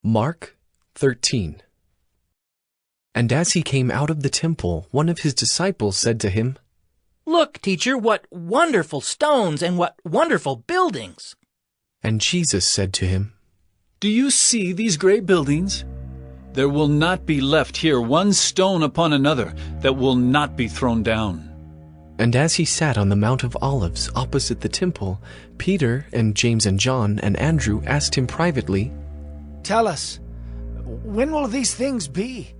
Mark 13. And as he came out of the temple, one of his disciples said to him, "Look, teacher, what wonderful stones and what wonderful buildings!" And Jesus said to him, "Do you see these great buildings? There will not be left here one stone upon another that will not be thrown down." And as he sat on the Mount of Olives opposite the temple, Peter and James and John and Andrew asked him privately, "Tell us, when will these things be?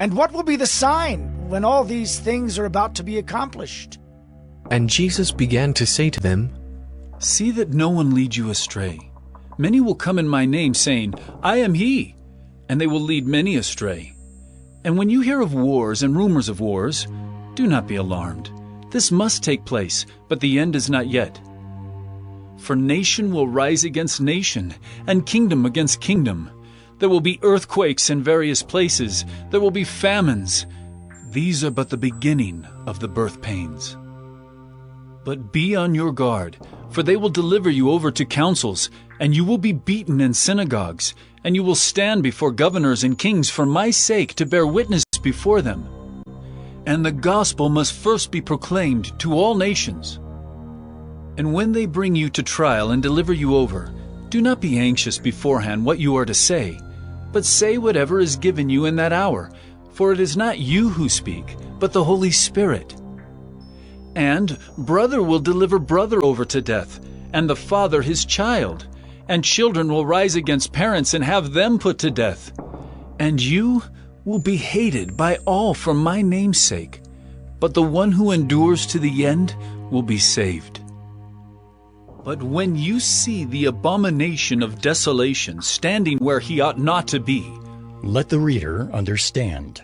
And what will be the sign when all these things are about to be accomplished?" And Jesus began to say to them, "See that no one leads you astray. Many will come in my name, saying, 'I am he,' and they will lead many astray. And when you hear of wars and rumors of wars, do not be alarmed. This must take place, but the end is not yet. For nation will rise against nation, and kingdom against kingdom. There will be earthquakes in various places. There will be famines. These are but the beginning of the birth pains. But be on your guard, for they will deliver you over to councils, and you will be beaten in synagogues, and you will stand before governors and kings for my sake to bear witness before them. And the gospel must first be proclaimed to all nations. And when they bring you to trial and deliver you over, do not be anxious beforehand what you are to say, but say whatever is given you in that hour, for it is not you who speak, but the Holy Spirit. And brother will deliver brother over to death, and the father his child, and children will rise against parents and have them put to death. And you will be hated by all for my name's sake, but the one who endures to the end will be saved. But when you see the abomination of desolation standing where he ought not to be, let the reader understand.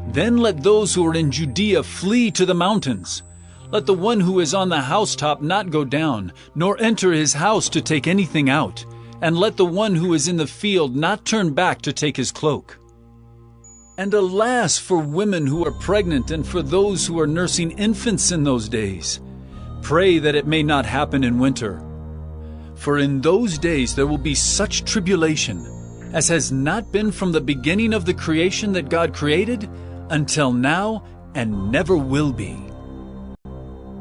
Then let those who are in Judea flee to the mountains. Let the one who is on the housetop not go down, nor enter his house to take anything out, and let the one who is in the field not turn back to take his cloak. And alas for women who are pregnant and for those who are nursing infants in those days. Pray that it may not happen in winter. For in those days there will be such tribulation as has not been from the beginning of the creation that God created until now and never will be.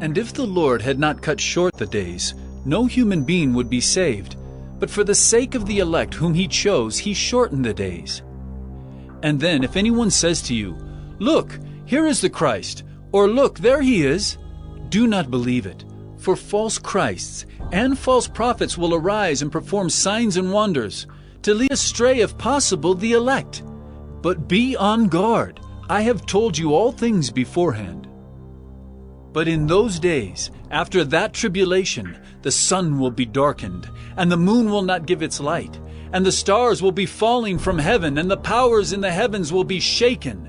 And if the Lord had not cut short the days, no human being would be saved. But for the sake of the elect whom he chose, he shortened the days. And then if anyone says to you, 'Look, here is the Christ,' or 'Look, there he is,' do not believe it. For false Christs and false prophets will arise and perform signs and wonders, to lead astray, if possible, the elect. But be on guard. I have told you all things beforehand. But in those days, after that tribulation, the sun will be darkened, and the moon will not give its light, and the stars will be falling from heaven, and the powers in the heavens will be shaken.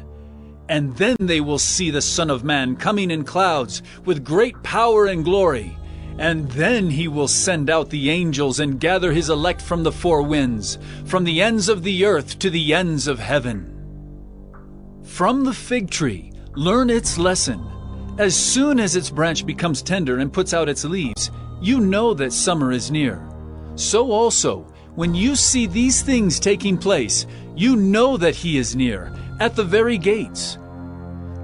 And then they will see the Son of Man coming in clouds with great power and glory. And then he will send out the angels and gather his elect from the four winds, from the ends of the earth to the ends of heaven. From the fig tree, learn its lesson. As soon as its branch becomes tender and puts out its leaves, you know that summer is near. So also, when you see these things taking place, you know that he is near, at the very gates.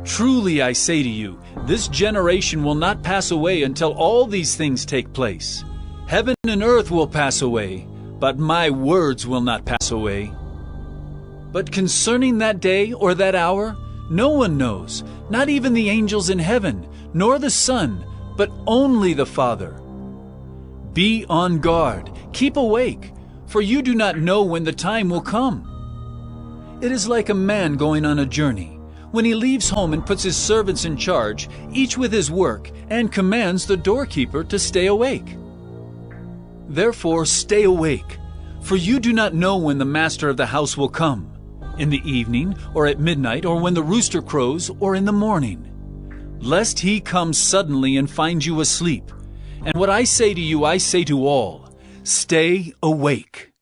Truly I say to you, this generation will not pass away until all these things take place. Heaven and earth will pass away, but my words will not pass away. But concerning that day or that hour, no one knows, not even the angels in heaven, nor the Son, but only the Father. Be on guard, keep awake, for you do not know when the time will come. It is like a man going on a journey. When he leaves home and puts his servants in charge, each with his work, and commands the doorkeeper to stay awake. Therefore stay awake, for you do not know when the master of the house will come, in the evening, or at midnight, or when the rooster crows, or in the morning, lest he come suddenly and find you asleep. And what I say to you, I say to all, stay awake.